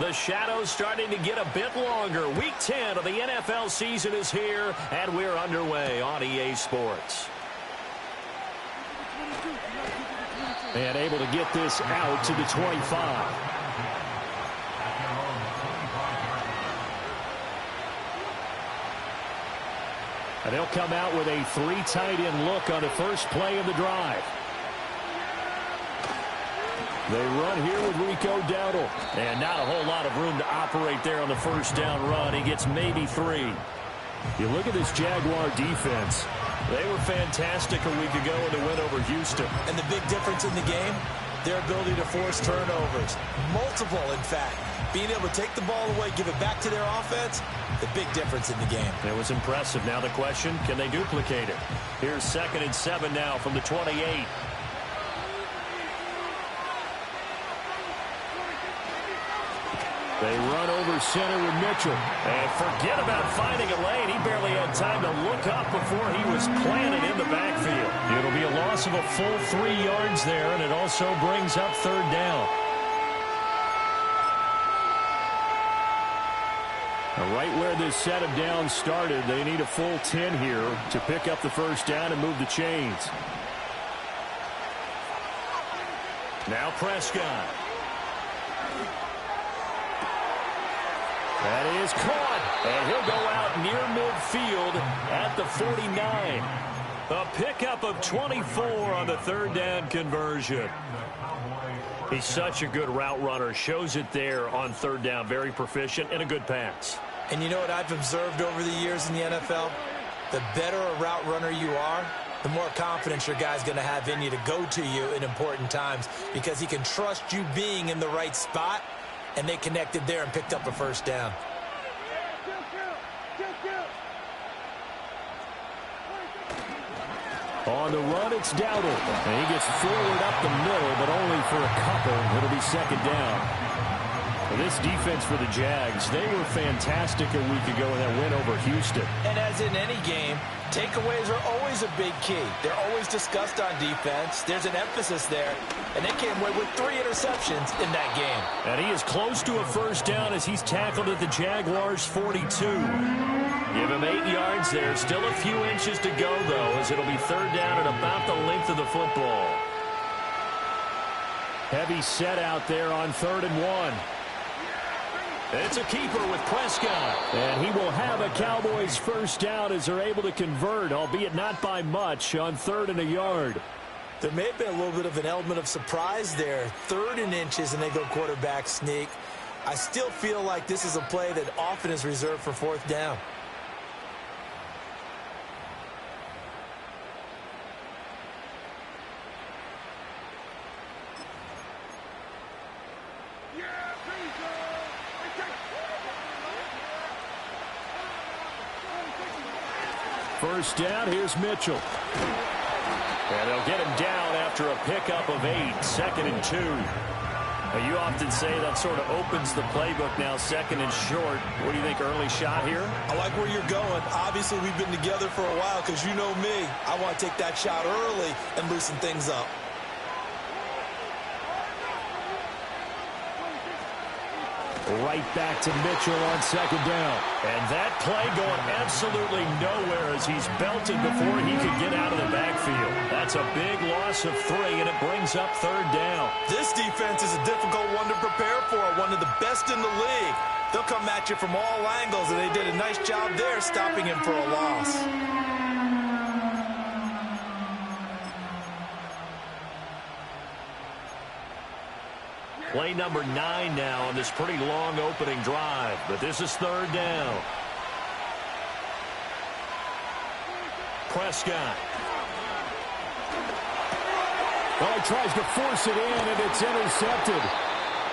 The shadow's starting to get a bit longer. Week 10 of the NFL season is here, and we're underway on EA Sports. And able to get this out to the 25. And they'll come out with a 3 tight end look on the first play of the drive. They run here with Rico Dowdle. And not a whole lot of room to operate there on the first down run. He gets maybe 3. You look at this Jaguar defense. They were fantastic a week ago in the win over Houston. And the big difference in the game, their ability to force turnovers. Multiple, in fact. Being able to take the ball away, give it back to their offense, the big difference in the game. It was impressive. Now the question, can they duplicate it? Here's 2nd and 7 now from the 28. They run over center with Mitchell. And forget about finding a lane. He barely had time to look up before he was planted in the backfield. It'll be a loss of a full 3 yards there, and it also brings up 3rd down. Now, right where this set of downs started, they need a full 10 here to pick up the first down and move the chains. Now Prescott. That is caught. And he'll go out near midfield at the 49. A pickup of 24 on the 3rd down conversion. He's such a good route runner. Shows it there on 3rd down. Very proficient and a good pass. And you know what I've observed over the years in the NFL? The better a route runner you are, the more confidence your guy's going to have in you to go to you in important times because he can trust you being in the right spot. And they connected there and picked up a first down. On the run, it's Dowdle. And he gets forward up the middle, but only for a couple. It'll be 2nd down. Well, this defense for the Jags, they were fantastic a week ago in that win over Houston. And as in any game, takeaways are always a big key. They're always discussed on defense. There's an emphasis there. And they came away with 3 interceptions in that game. And he is close to a first down as he's tackled at the Jaguars' 42. Give him 8 yards there. Still a few inches to go, though, as it'll be 3rd down at about the length of the football. Heavy set out there on 3rd and 1. It's a keeper with Prescott. And he will have a Cowboys first down as they're able to convert, albeit not by much, on 3rd and a yard. There may have been a little bit of an element of surprise there. 3rd and inches, and they go quarterback sneak. I still feel like this is a play that often is reserved for 4th down. First down, here's Mitchell. And they'll get him down after a pickup of 8, 2nd and 2. Now, you often say that sort of opens the playbook now, 2nd and short. What do you think, early shot here? I like where you're going. Obviously, we've been together for a while because you know me. I want to take that shot early and loosen things up. Right back to Mitchell on 2nd down. And that play going absolutely nowhere as he's belted before he could get out of the backfield. That's a big loss of 3, and it brings up 3rd down. This defense is a difficult one to prepare for, one of the best in the league. They'll come at you from all angles, and they did a nice job there stopping him for a loss. Play number 9 now on this pretty long opening drive, but this is 3rd down. Prescott. Oh, he tries to force it in, and it's intercepted.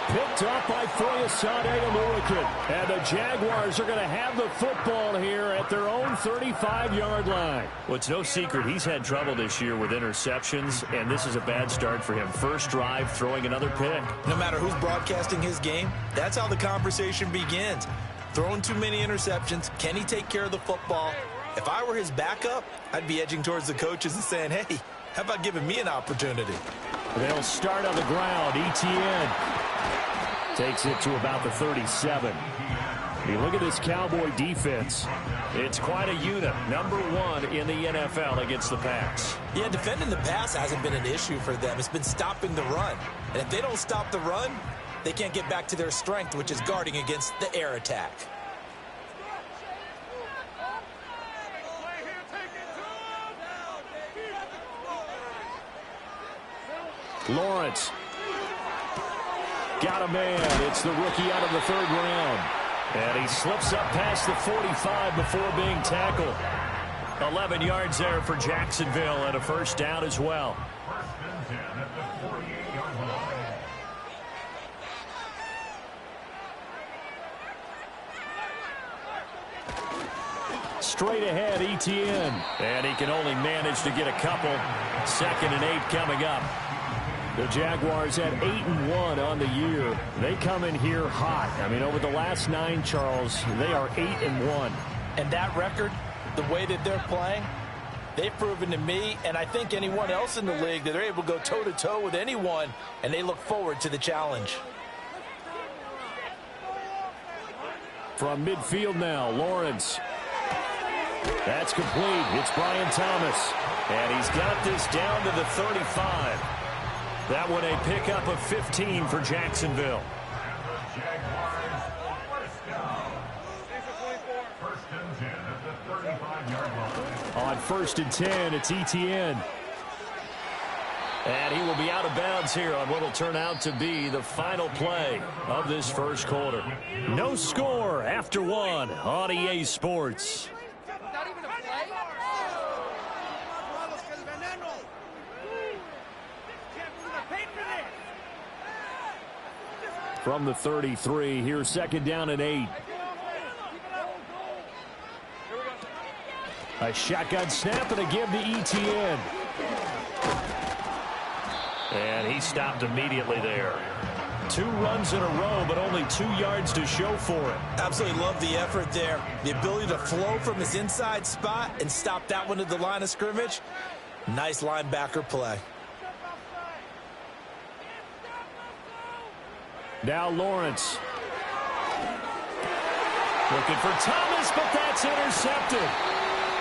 Picked up by Foyesade Oluokun. And the Jaguars are going to have the football here at their own 35-yard line. Well, it's no secret he's had trouble this year with interceptions, and this is a bad start for him. First drive, throwing another pick. No matter who's broadcasting his game, that's how the conversation begins. Throwing too many interceptions, can he take care of the football? If I were his backup, I'd be edging towards the coaches and saying, hey, how about giving me an opportunity? They'll start on the ground. ETN. Takes it to about the 37. You look at this Cowboy defense. It's quite a unit. Number 1 in the NFL against the pass. Yeah, defending the pass hasn't been an issue for them. It's been stopping the run. And if they don't stop the run, they can't get back to their strength, which is guarding against the air attack. Lawrence. Got a man. It's the rookie out of the 3rd round. And he slips up past the 45 before being tackled. 11 yards there for Jacksonville and a first down as well. Straight ahead, Etienne. And he can only manage to get a couple. 2nd and 8 coming up. The Jaguars at 8-1 on the year. They come in here hot. I mean, over the last 9, Charles, they are 8-1. And that record, the way that they're playing, they've proven to me, and I think anyone else in the league, that they're able to go toe-to-toe with anyone, and they look forward to the challenge. From midfield now, Lawrence. That's complete. It's Brian Thomas. And he's got this down to the 35. That one a pickup of 15 for Jacksonville. On 1st and 10, it's Etienne. And he will be out of bounds here on what will turn out to be the final play of this first quarter. No score after 1 on EA Sports. From the 33, here's 2nd down and 8. A shotgun snap and a give to Etienne. And he stopped immediately there. 2 runs in a row, but only 2 yards to show for it. Absolutely love the effort there. The ability to flow from his inside spot and stop that one at the line of scrimmage. Nice linebacker play. Now Lawrence. Looking for Thomas, but that's intercepted.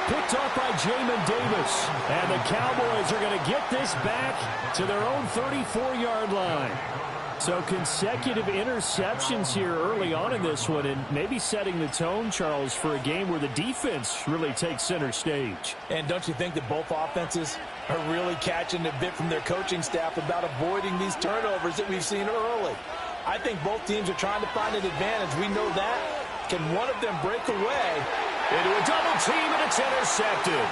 Picked off by Jamin Davis. And the Cowboys are going to get this back to their own 34-yard line. So consecutive interceptions here early on in this one, and maybe setting the tone, Charles, for a game where the defense really takes center stage. And don't you think that both offenses are really catching a bit from their coaching staff about avoiding these turnovers that we've seen early? I think both teams are trying to find an advantage. We know that. Can one of them break away? Into a double team, and it's intercepted.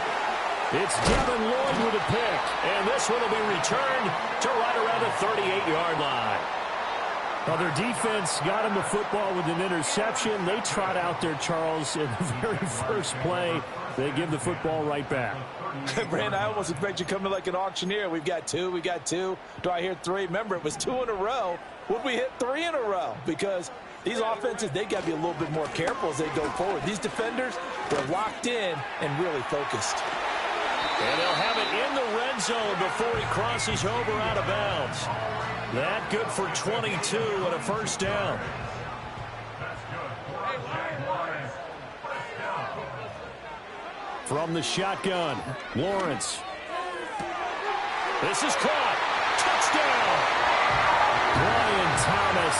It's Devin Lloyd with a pick. And this one will be returned to right around the 38-yard line. Well, their defense got him the football with an interception. They trot out there, Charles, in the very first play. They give the football right back. Brand, I almost expect you to come to like an auctioneer. We've got 2, we got 2. Do I hear 3? Remember, it was 2 in a row. Would we hit 3 in a row? Because these offenses, they got to be a little bit more careful as they go forward. These defenders, they're locked in and really focused. And they'll have it in the red zone before he crosses over out of bounds. That good for 22 and a first down. From the shotgun, Lawrence. This is caught. Touchdown. Brian Thomas.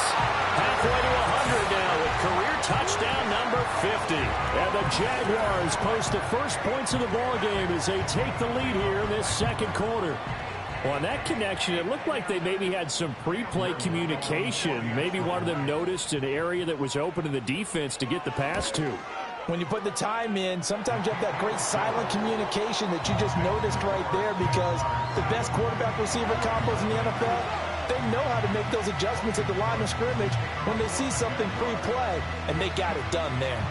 Halfway to 100 now with career touchdown number 50. And the Jaguars post the first points of the ballgame as they take the lead here in this second quarter. Well, on that connection, it looked like they maybe had some pre-play communication. Maybe one of them noticed an area that was open to the defense to get the pass to. When you put the time in, sometimes you have that great silent communication that you just noticed right there, because the best quarterback-receiver combos in the NFL, they know how to make those adjustments at the line of scrimmage when they see something pre-play, and they got it done there.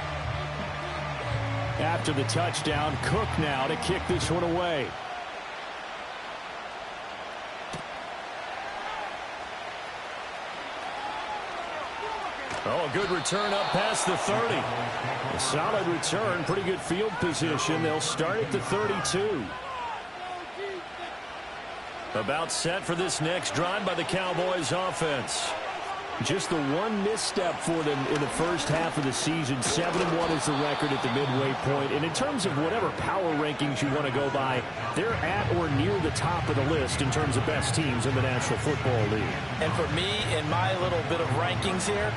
After the touchdown, Cook now to kick this one away. Oh, a good return up past the 30. A solid return, pretty good field position. They'll start at the 32. About set for this next drive by the Cowboys offense. Just the one misstep for them in the first half of the season. 7-1 is the record at the midway point. And in terms of whatever power rankings you want to go by, they're at or near the top of the list in terms of best teams in the National Football League. And for me, in my little bit of rankings here,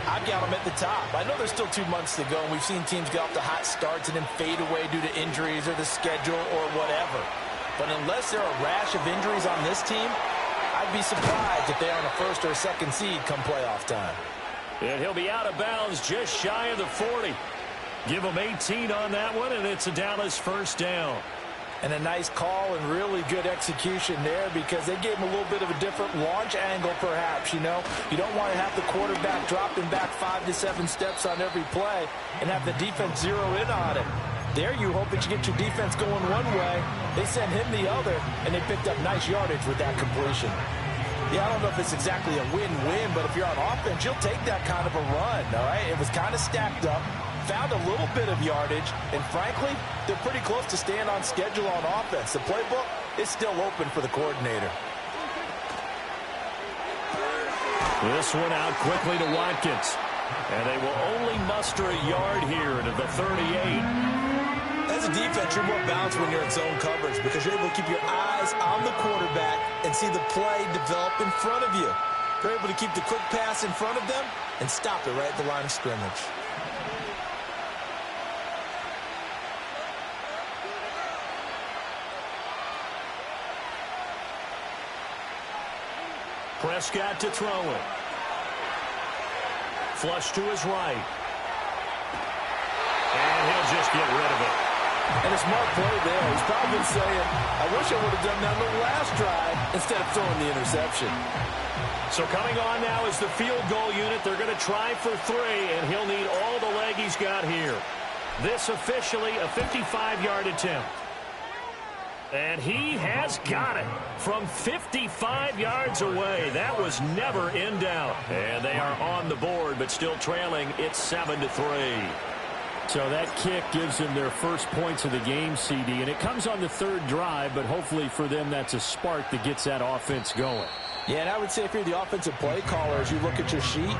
I've got them at the top. I know there's still 2 months to go, and we've seen teams get off to hot starts and then fade away due to injuries or the schedule or whatever. But unless there are a rash of injuries on this team, I'd be surprised if they are on a first or a second seed come playoff time. And he'll be out of bounds just shy of the 40. Give him 18 on that one, and it's a Dallas first down. And a nice call and really good execution there because they gave him a little bit of a different launch angle perhaps, you know. You don't want to have the quarterback dropping back 5 to 7 steps on every play and have the defense zero in on it. There you hope that you get your defense going one way. They sent him the other, and they picked up nice yardage with that completion. Yeah, I don't know if it's exactly a win-win, but if you're on offense, you'll take that kind of a run, all right? It was kind of stacked up. Found a little bit of yardage, and frankly, they're pretty close to staying on schedule on offense. The playbook is still open for the coordinator. This one out quickly to Watkins. And they will only muster a yard here to the 38. As a defense, you're more balanced when you're in zone coverage because you're able to keep your eyes on the quarterback and see the play develop in front of you. You're able to keep the quick pass in front of them and stop it right at the line of scrimmage. Prescott to throw it. Flush to his right. And he'll just get rid of it. And a smart play there. He's probably been saying, I wish I would have done that on the last drive instead of throwing the interception. So coming on now is the field goal unit. They're going to try for 3, and he'll need all the leg he's got here. This officially a 55-yard attempt. And he has got it from 55 yards away. That was never in doubt. And they are on the board, but still trailing. It's 7-3. So that kick gives them their first points of the game, CD. And it comes on the 3rd drive, but hopefully for them that's a spark that gets that offense going. Yeah, and I would say if you're the offensive play caller, as you look at your sheet,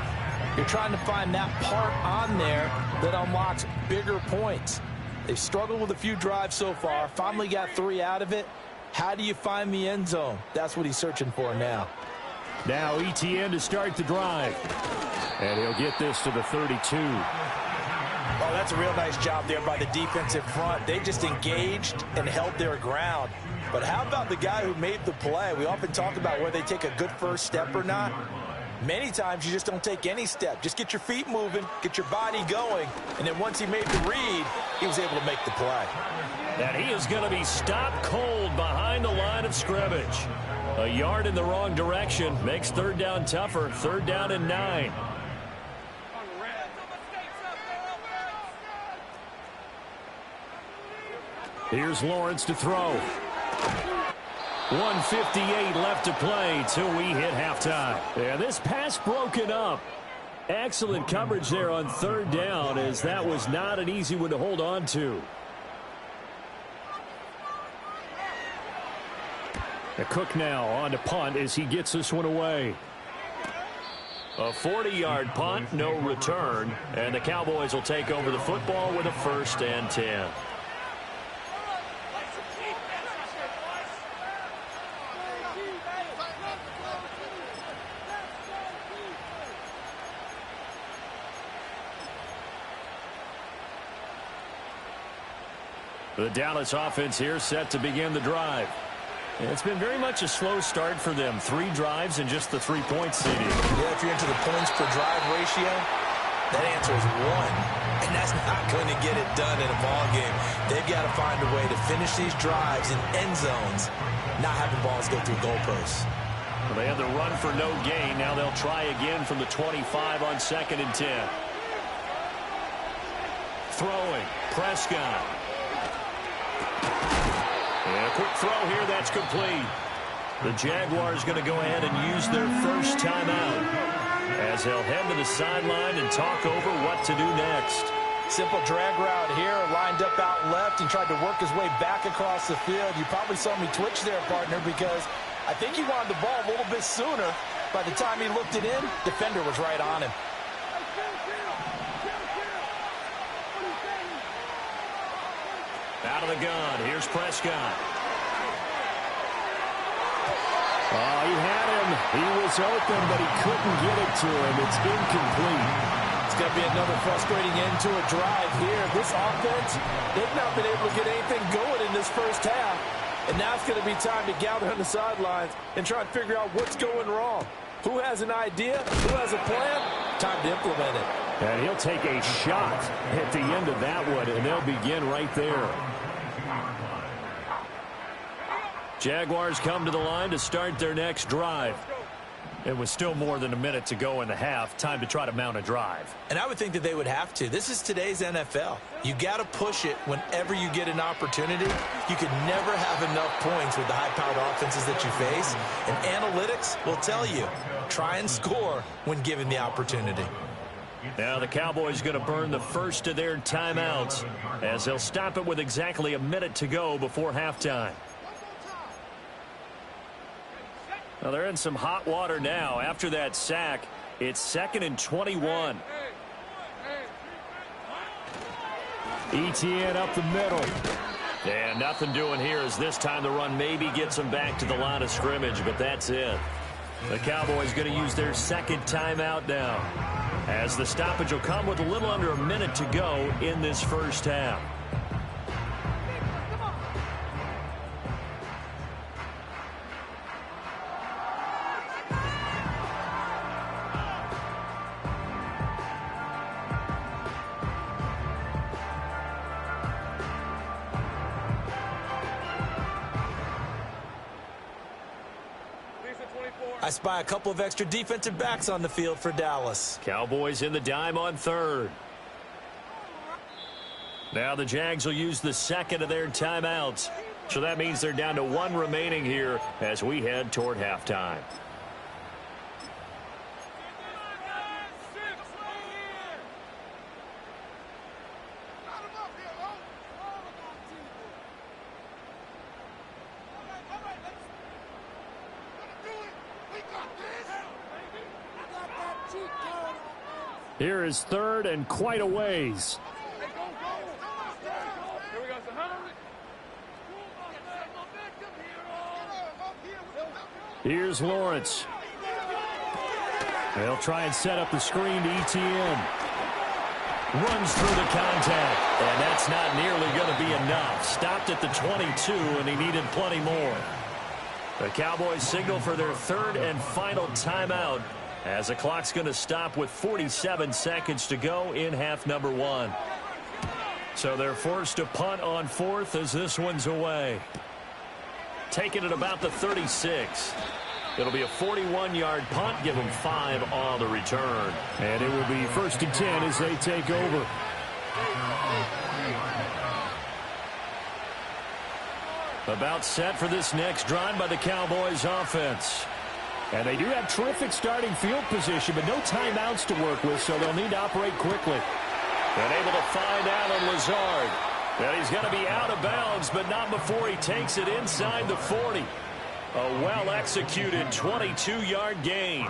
you're trying to find that part on there that unlocks bigger points. They've struggled with a few drives so far. Finally got 3 out of it. How do you find the end zone? That's what he's searching for now. Now ETN to start the drive. And he'll get this to the 32. Oh, that's a real nice job there by the defensive front. They just engaged and held their ground. But how about the guy who made the play? We often talk about whether they take a good first step or not. Many times you just don't take any step. Just get your feet moving, get your body going, and then once he made the read, he was able to make the play. And he is going to be stopped cold behind the line of scrimmage. A yard in the wrong direction makes 3rd down tougher. 3rd down and 9. Here's Lawrence to throw. 1:58 left to play till we hit halftime. Yeah, this pass broken up. Excellent coverage there on 3rd down, as that was not an easy one to hold on to. Cook now on to punt as he gets this one away. A 40-yard punt, no return, and the Cowboys will take over the football with a 1st and 10. The Dallas offense here set to begin the drive. It's been very much a slow start for them. 3 drives and just the 3-point CD. Yeah, if you're into the points per drive ratio, that answer is 1. And that's not going to get it done in a ball game. They've got to find a way to finish these drives in end zones, not having balls go through goalposts. Well, they had the run for no gain. Now they'll try again from the 25 on 2nd and 10. Throwing, Prescott. And a quick throw here, that's complete. The Jaguars going to go ahead and use their first timeout as they'll head to the sideline and talk over what to do next. Simple drag route here, lined up out left and tried to work his way back across the field. You probably saw me twitch there, partner, because I think he wanted the ball a little bit sooner. By the time he looked it in, defender was right on him. Out of the gun, here's Prescott. Oh, he had him. He was open, but he couldn't get it to him. It's incomplete. It's going to be another frustrating end to a drive here. This offense, they've not been able to get anything going in this first half. And now it's going to be time to gather on the sidelines and try and figure out what's going wrong. Who has an idea? Who has a plan? Time to implement it. And he'll take a shot at the end of that one, and they'll begin right there. Jaguars come to the line to start their next drive. It was still more than a minute to go in the half. Time to try to mount a drive. And I would think that they would have to. This is today's NFL. You got to push it whenever you get an opportunity. You can never have enough points with the high-powered offenses that you face. And analytics will tell you, try and score when given the opportunity. Now the Cowboys going to burn the first of their timeouts as they'll stop it with exactly a minute to go before halftime. Well, they're in some hot water now. After that sack, it's 2nd and 21. ETN up the middle. And nothing doing here as this time the run maybe gets them back to the line of scrimmage, but that's it. The Cowboys going to use their second timeout now, as the stoppage will come with a little under a minute to go in this first half. I spy a couple of extra defensive backs on the field for Dallas. Cowboys in the dime on third. Now the Jags will use the second of their timeouts. So that means they're down to one remaining here as we head toward halftime. Here is third and quite a ways. Here's Lawrence. They'll try and set up the screen to ETN. Runs through the contact, and that's not nearly going to be enough. Stopped at the 22, and he needed plenty more. The Cowboys signal for their third and final timeout, as the clock's going to stop with 47 seconds to go in half number one. So they're forced to punt on fourth as this one's away. Taking it about the 36. It'll be a 41-yard punt. Give them 5 on the return. And it will be 1st and 10 as they take over. About set for this next drive by the Cowboys offense. And they do have terrific starting field position, but no timeouts to work with, so they'll need to operate quickly. And able to find Allen Lazard. And he's going to be out of bounds, but not before he takes it inside the 40. A well-executed 22-yard gain.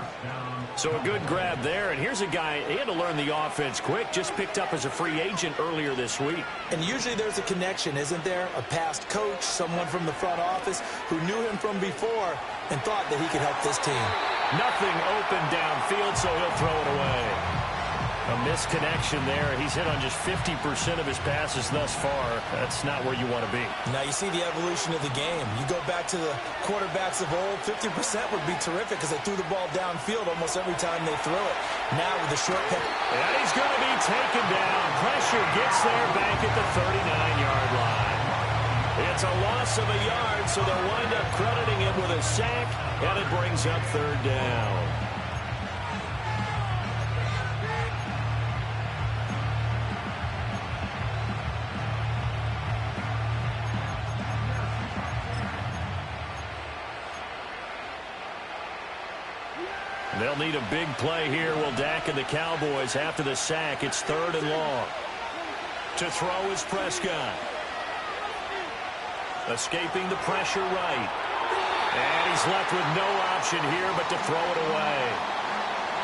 So a good grab there. And here's a guy, he had to learn the offense quick, just picked up as a free agent earlier this week. And usually there's a connection, isn't there? A past coach, someone from the front office who knew him from before and thought that he could help this team. Nothing open downfield, so he'll throw it away. A misconnection there. He's hit on just 50% of his passes thus far. That's not where you want to be. Now you see the evolution of the game. You go back to the quarterbacks of old, 50% would be terrific because they threw the ball downfield almost every time they threw it. Now with the short pass. And he's going to be taken down. Pressure gets there back at the 39-yard line. It's a loss of a yard, so they'll wind up crediting him with a sack, and it brings up third down. They'll need a big play here. Will Dak and the Cowboys after the sack. It's 3rd and long. To throw is Prescott. Escaping the pressure right. And he's left with no option here but to throw it away.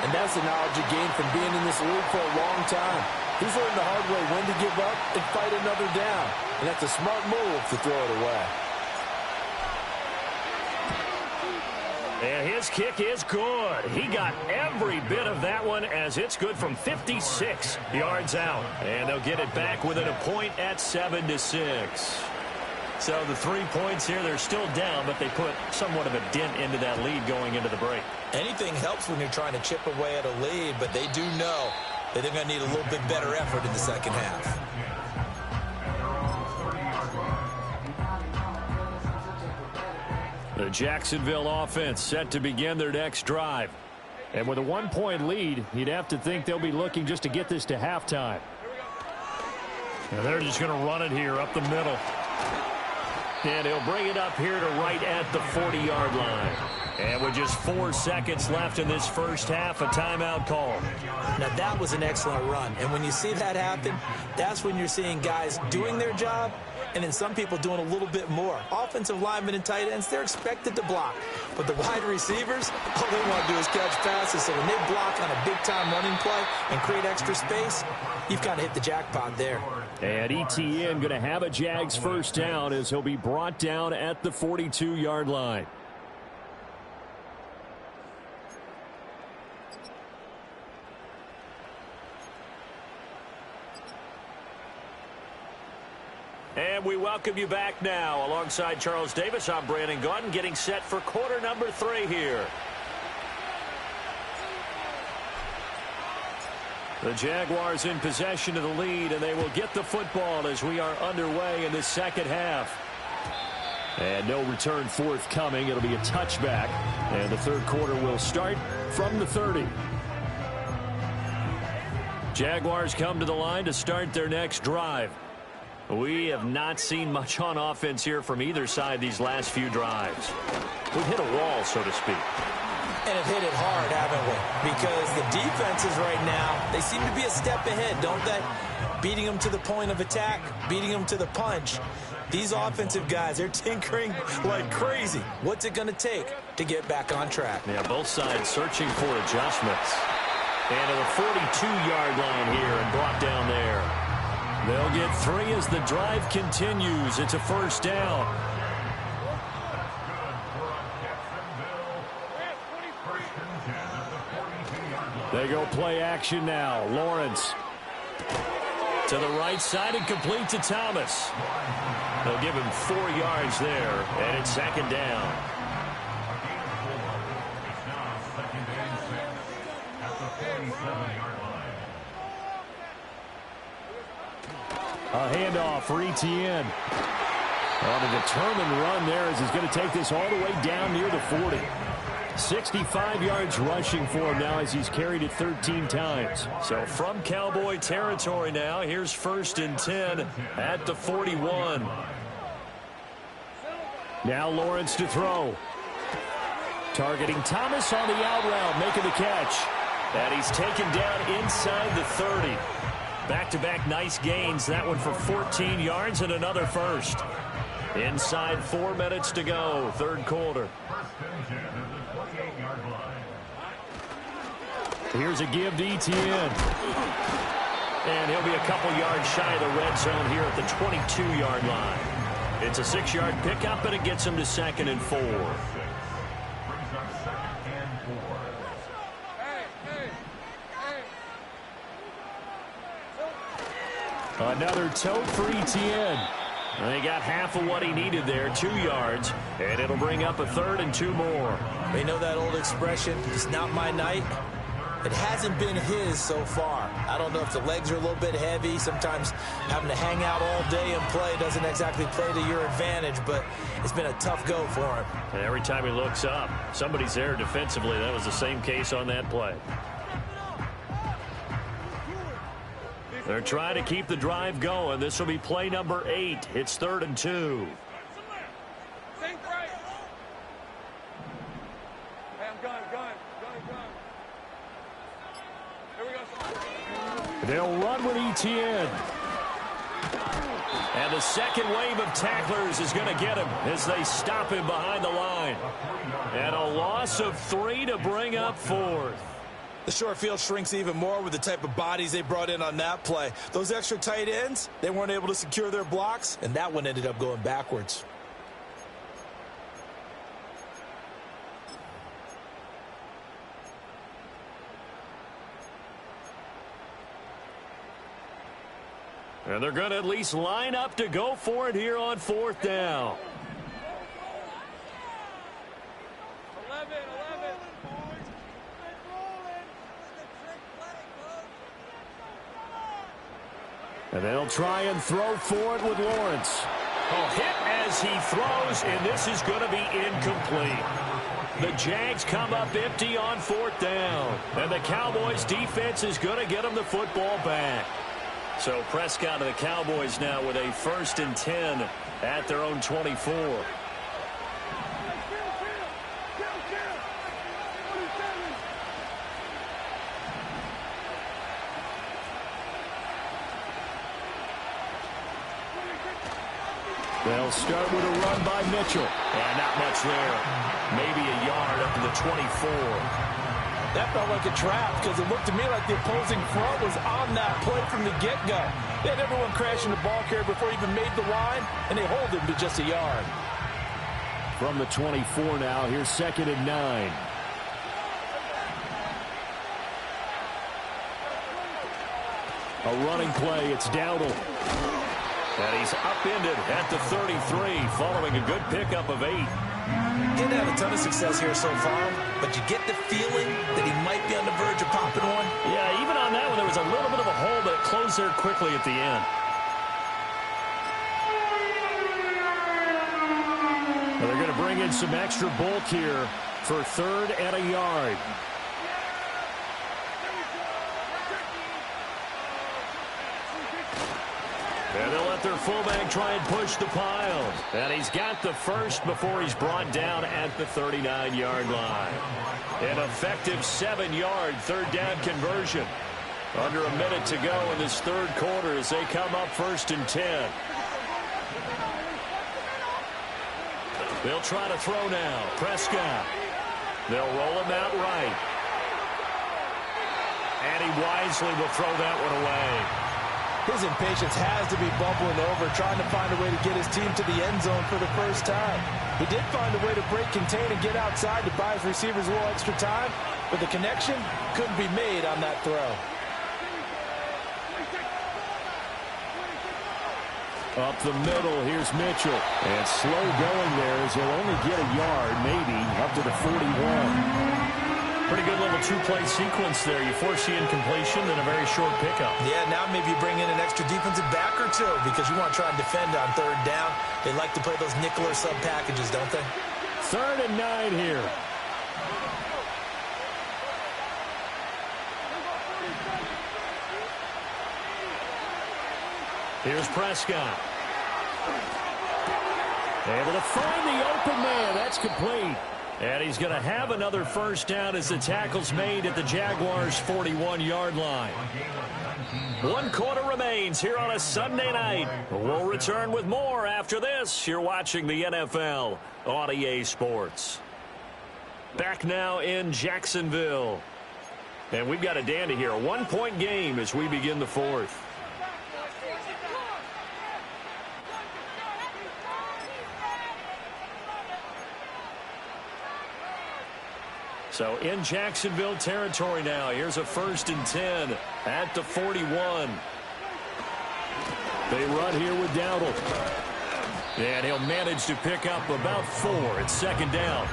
And that's the knowledge he gained from being in this league for a long time. He's learned the hard way when to give up and fight another down. And that's a smart move to throw it away. And his kick is good. He got every bit of that one as it's good from 56 yards out. And they'll get it back within a point at 7-6. So the 3 points here, they're still down, but they put somewhat of a dent into that lead going into the break. Anything helps when you're trying to chip away at a lead, but they do know that they're going to need a little bit better effort in the second half. The Jacksonville offense set to begin their next drive. And with a 1-point lead, you'd have to think they'll be looking just to get this to halftime. And they're just going to run it here up the middle. And he'll bring it up here to right at the 40-yard line. And with just 4 seconds left in this first half, a timeout call. Now, that was an excellent run. And when you see that happen, that's when you're seeing guys doing their job and then some people doing a little bit more. Offensive linemen and tight ends, they're expected to block. But the wide receivers, all they want to do is catch passes. So when they block on a big-time running play and create extra space, you've got to hit the jackpot there. And ETN going to have a Jags first down as he'll be brought down at the 42-yard line. And we welcome you back now. Alongside Charles Davis, I'm Brandon Gaudin, getting set for quarter number 3 here. The Jaguars in possession of the lead, and they will get the football as we are underway in the second half. And no return forthcoming. It'll be a touchback, and the third quarter will start from the 30. Jaguars come to the line to start their next drive. We have not seen much on offense here from either side these last few drives. We've hit a wall, so to speak. And have hit it hard, haven't we? Because the defenses right now, they seem to be a step ahead, don't they? Beating them to the point of attack, beating them to the punch. These offensive guys, they're tinkering like crazy. What's it going to take to get back on track? Yeah, both sides searching for adjustments. And to the 42-yard line here and brought down there. They'll get 3 as the drive continues. It's a first down. They go play action now. Lawrence. To the right side and complete to Thomas. They'll give him 4 yards there, and it's second down. A handoff for ETN. On a determined run there as he's going to take this all the way down near the 40. 65 yards rushing for him now as he's carried it 13 times. So from Cowboy territory now, here's 1st and 10 at the 41. Now Lawrence to throw. Targeting Thomas on the out route, making the catch. And he's taken down inside the 30. Back-to-back nice gains. That one for 14 yards and another first. Inside 4 minutes to go, third quarter. Here's a give to ETN. And he'll be a couple yards shy of the red zone here at the 22-yard line. It's a 6-yard pickup, and it gets him to 2nd and 4. Another tote for ETN. They got half of what he needed there, 2 yards, and it'll bring up a 3rd and 2 more. They know that old expression, it's not my night. It hasn't been his so far. I don't know if the legs are a little bit heavy. Sometimes having to hang out all day and play doesn't exactly play to your advantage, but it's been a tough go for him. And every time he looks up, somebody's there defensively. That was the same case on that play. They're trying to keep the drive going. This will be play number 8. It's 3rd and 2. They'll run with ETN. And the second wave of tacklers is going to get him as they stop him behind the line. And a loss of 3 to bring up 4th. The short field shrinks even more with the type of bodies they brought in on that play. Those extra tight ends, they weren't able to secure their blocks, and that one ended up going backwards. And they're going to at least line up to go for it here on 4th down. 11. And they'll try and throw for it with Lawrence. Hit as he throws, and this is going to be incomplete. The Jags come up empty on 4th down. And the Cowboys defense is going to get them the football back. So Prescott and the Cowboys now with a 1st and 10 at their own 24. They'll start with a run by Mitchell. And not much there. Maybe a yard up to the 24. That felt like a trap because it looked to me like the opposing front was on that play from the get-go. They had everyone crashing the ball carrier before he even made the line, and they hold him to just a yard. From the 24 now, here's 2nd and 9. A running play, it's Dowdle. And he's upended at the 33 following a good pickup of 8. Didn't have a ton of success here so far, but you get the feeling that he might be on the verge of popping one. Yeah, even on that one, there was a little bit of a hole, but it closed there quickly at the end. Well, they're going to bring in some extra bulk here for 3rd and a yard. And they'll let their fullback try and push the pile. And he's got the first before he's brought down at the 39-yard line. An effective 7-yard 3rd down conversion. Under a minute to go in this 3rd quarter as they come up 1st and 10. They'll try to throw now. Prescott. They'll roll him out right. And he wisely will throw that one away. His impatience has to be bubbling over, trying to find a way to get his team to the end zone for the first time. He did find a way to break contain and get outside to buy his receivers a little extra time, but the connection couldn't be made on that throw. Up the middle, here's Mitchell. And slow going there as he'll only get a yard, maybe, up to the 41. Pretty good little 2-play sequence there. You force the incompletion, then a very short pickup. Yeah, now maybe you bring in an extra defensive back or two because you want to try and defend on 3rd down. They like to play those nickel or sub packages, don't they? 3rd and 9 here. Here's Prescott. Able to find the open man. That's complete. And he's going to have another 1st down as the tackle's made at the Jaguars' 41-yard line. 1 quarter remains here on a Sunday night. We'll return with more after this. You're watching the NFL on EA Sports. Back now in Jacksonville. And we've got a dandy here. A 1-point game as we begin the 4th. So in Jacksonville territory now. Here's a 1st and 10 at the 41. They run here with Dowdle. And he'll manage to pick up about 4 at 2nd down.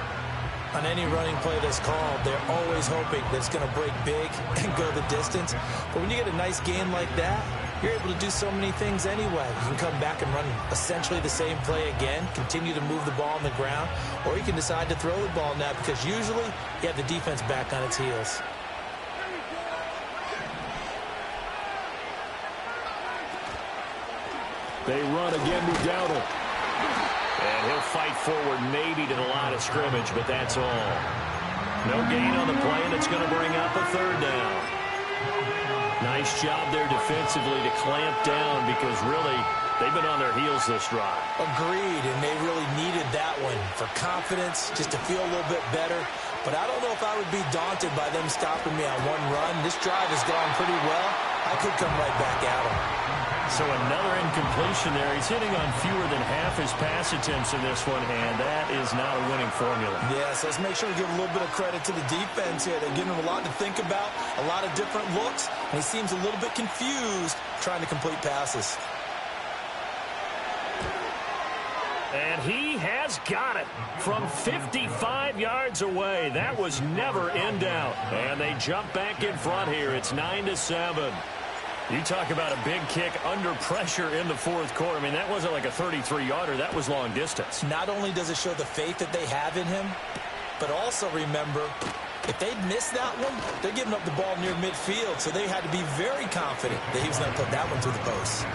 On any running play that's called, they're always hoping that it's going to break big and go the distance. But when you get a nice gain like that, you're able to do so many things anyway. You can come back and run essentially the same play again, continue to move the ball on the ground, or you can decide to throw the ball now because usually you have the defense back on its heels. They run again with Dowdle. And he'll fight forward maybe to the line of scrimmage, but that's all. No gain on the play, and it's going to bring up a 3rd down. Nice job there defensively to clamp down because really They've been on their heels this drive. Agreed, and they really needed that one for confidence, just to feel a little bit better. But I don't know if I would be daunted by them stopping me on one run. This drive has gone pretty well. I could come right back at them. So another incompletion there. He's hitting on fewer than half his pass attempts in this one, and that is not a winning formula. Yes, let's make sure we give a little bit of credit to the defense here. They're giving him a lot to think about, a lot of different looks, and he seems a little bit confused trying to complete passes. And he has got it from 55 yards away. That was never in doubt. And they jump back in front here. It's 9-7. You talk about a big kick under pressure in the fourth quarter. I mean, that wasn't like a 33-yarder. That was long distance. Not only does it show the faith that they have in him, but also remember, if they'd missed that one, they're giving up the ball near midfield, so they had to be very confident that he was going to put that one through the post.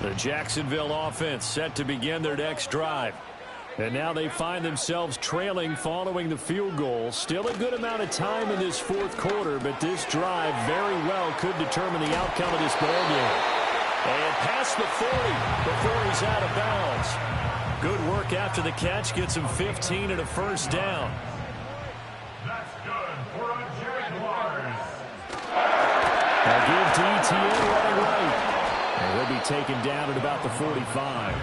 The Jacksonville offense set to begin their next drive. And now they find themselves trailing following the field goal. Still a good amount of time in this fourth quarter, but this drive very well could determine the outcome of this ball game. And past the 40 before he's out of bounds. Good work after the catch. Gets him 15 and a first down. That's good for a Jaguars. Now give to ETN running right. And he'll be taken down at about the 45.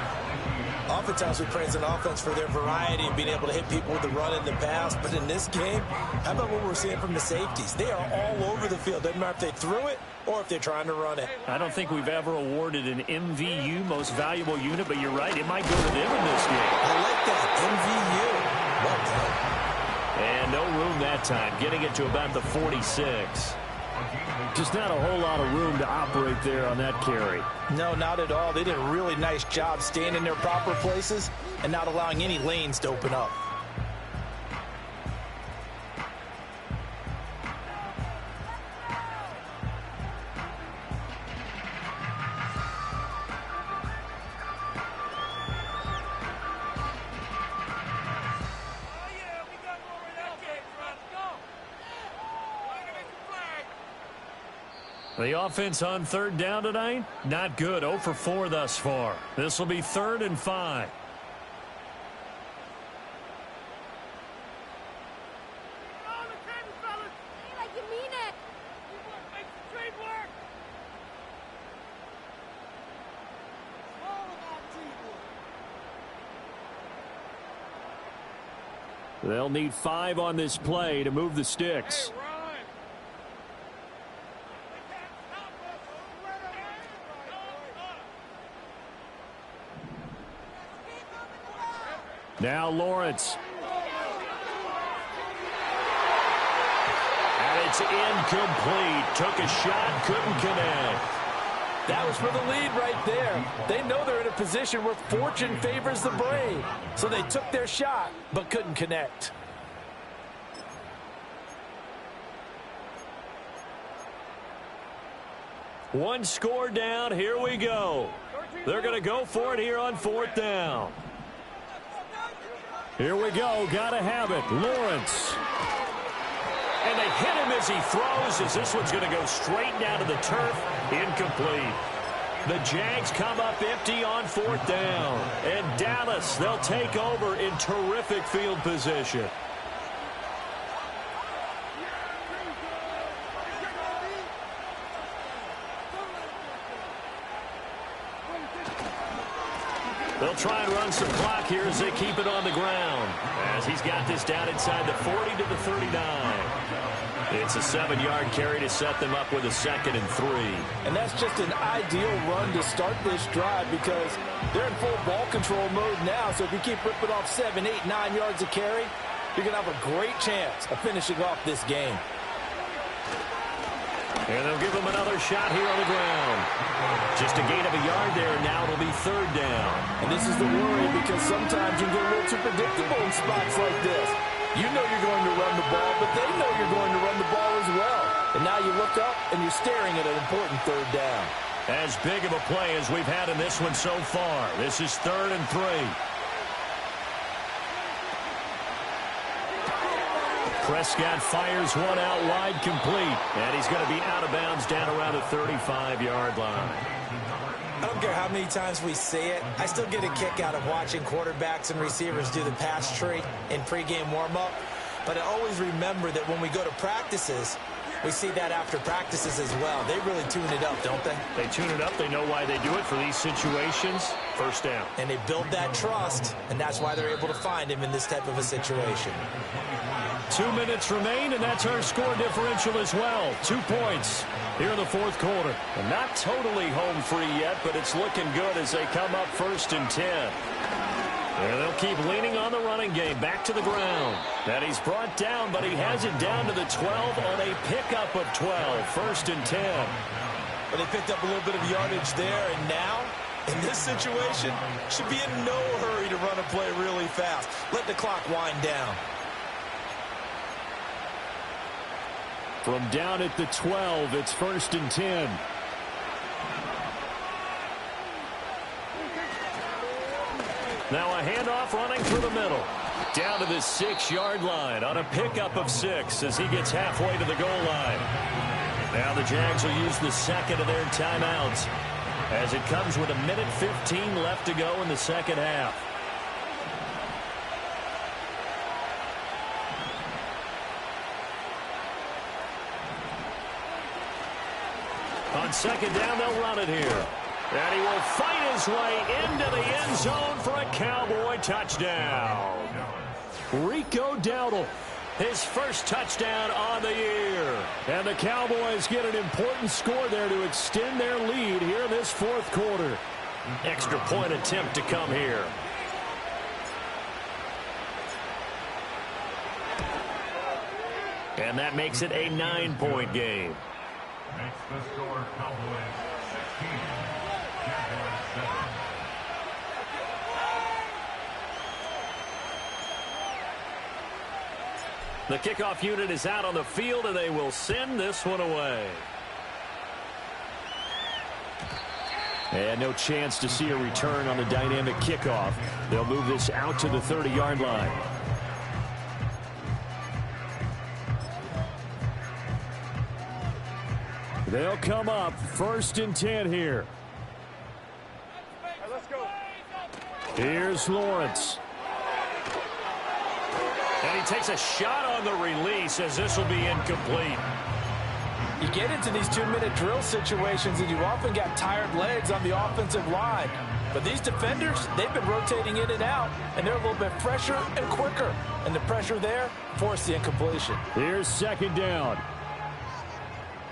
Oftentimes we praise an offense for their variety and being able to hit people with the run and the pass. But in this game, how about what we're seeing from the safeties? They are all over the field. Doesn't matter if they threw it or if they're trying to run it. I don't think we've ever awarded an MVU, most valuable unit, but you're right, it might go to them in this game. I like that. MVU. Well done. And no room that time, getting it to about the 46. Just not a whole lot of room to operate there on that carry. No, not at all. They did a really nice job staying in their proper places and not allowing any lanes to open up. The offense on third down tonight, not good. 0 for 4 thus far. This will be 3rd and 5. They'll need 5 on this play to move the sticks. Now Lawrence. And it's incomplete. Took a shot, couldn't connect. That was for the lead right there. They know they're in a position where fortune favors the brave. So they took their shot, but couldn't connect. One score down. Here we go. They're going to go for it here on 4th down. Here we go. Gotta have it. Lawrence. And they hit him as he throws, as this one's going to go straight down to the turf. Incomplete. The Jags come up empty on 4th down. And Dallas, they'll take over in terrific field position. They'll try and run some clock here as they keep it on the ground. As he's got this down inside the 40 to the 39. It's a 7-yard carry to set them up with a 2nd and 3. And that's just an ideal run to start this drive because they're in full ball control mode now. So if you keep ripping off 7, 8, 9 yards of carry, you're going to have a great chance of finishing off this game. And they'll give him another shot here on the ground. Just a gain of a yard there, and now it'll be 3rd down. And this is the worry because sometimes you get a little too predictable in spots like this. You know you're going to run the ball, but they know you're going to run the ball as well. And now you look up, and you're staring at an important 3rd down. As big of a play as we've had in this one so far. This is 3rd and 3. Prescott fires one out wide, complete. And he's going to be out of bounds down around the 35-yard line. I don't care how many times we see it. I still get a kick out of watching quarterbacks and receivers do the pass tree in pregame warm-up. But I always remember that when we go to practices, we see that after practices as well. They really tune it up, don't they? They tune it up. They know why they do it for these situations. First down. And they build that trust, and that's why they're able to find him in this type of a situation. 2 minutes remain, and that's our score differential as well. 2 points here in the fourth quarter. And not totally home free yet, but it's looking good as they come up 1st and 10. And they'll keep leaning on the running game. Back to the ground. And he's brought down, but he has it down to the 12 on a pickup of 12. 1st and 10. But they picked up a little bit of yardage there, and now, in this situation, should be in no hurry to run a play really fast. Let the clock wind down. From down at the 12, it's 1st and 10. Now a handoff running through the middle. Down to the 6-yard line on a pickup of 6 as he gets halfway to the goal line. Now the Jags will use the second of their timeouts as it comes with 1:15 left to go in the second half. On second down, they'll run it here. And he will fight his way into the end zone for a Cowboy touchdown. Rico Dowdle, His first touchdown on the year. and the Cowboys get an important score there to extend their lead here in this fourth quarter. Extra point attempt to come here. And that makes it a 9-point game. Makes the score Cowboys 16, Jaguars 7. The kickoff unit is out on the field, and they will send this one away. And no chance to see a return on the dynamic kickoff. They'll move this out to the 30-yard line. They'll come up 1st and 10 here. Let's go. Here's Lawrence. And he takes a shot on the release as this will be incomplete. You get into these 2-minute drill situations, and you often got tired legs on the offensive line. But these defenders, they've been rotating in and out, and they're a little bit fresher and quicker. And the pressure there forced the incompletion. Here's second down.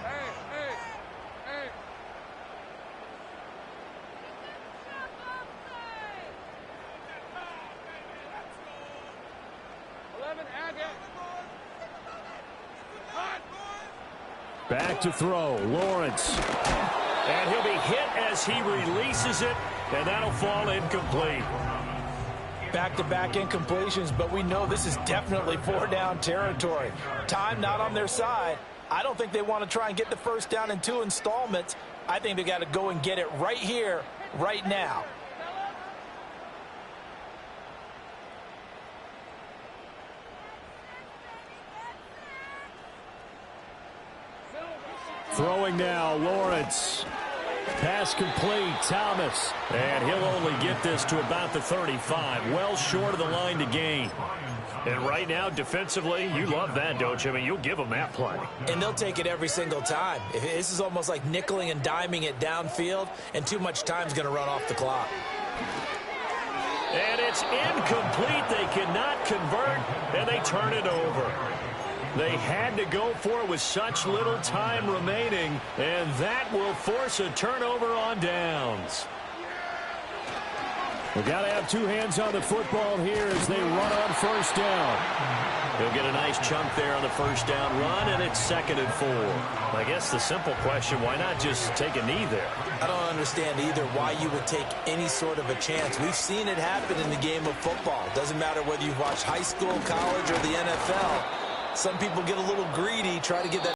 Hey. 11, add it. Back to throw. Lawrence. And he'll be hit as he releases it, and that'll fall incomplete. Back-to-back incompletions, but we know this is definitely 4-down territory. Time not on their side. I don't think they want to try and get the first down in 2 installments. I think they got to go and get it right here, right now. Throwing now, Lawrence. Pass complete, Thomas. And he'll only get this to about the 35, well short of the line to gain. And right now, defensively, you love that, don't you? I mean, you'll give them that play. And they'll take it every single time. This is almost like nickeling and diming it downfield, and too much time's going to run off the clock. And it's incomplete. They cannot convert, and they turn it over. They had to go for it with such little time remaining, and that will force a turnover on downs. We got to have 2 hands on the football here as they run on first down. He'll get a nice chunk there on the first down run, and it's 2nd and 4. I guess the simple question, why not just take a knee there? I don't understand either why you would take any sort of a chance. We've seen it happen in the game of football. Doesn't matter whether you've watched high school, college, or the NFL. Some people get a little greedy, try to get that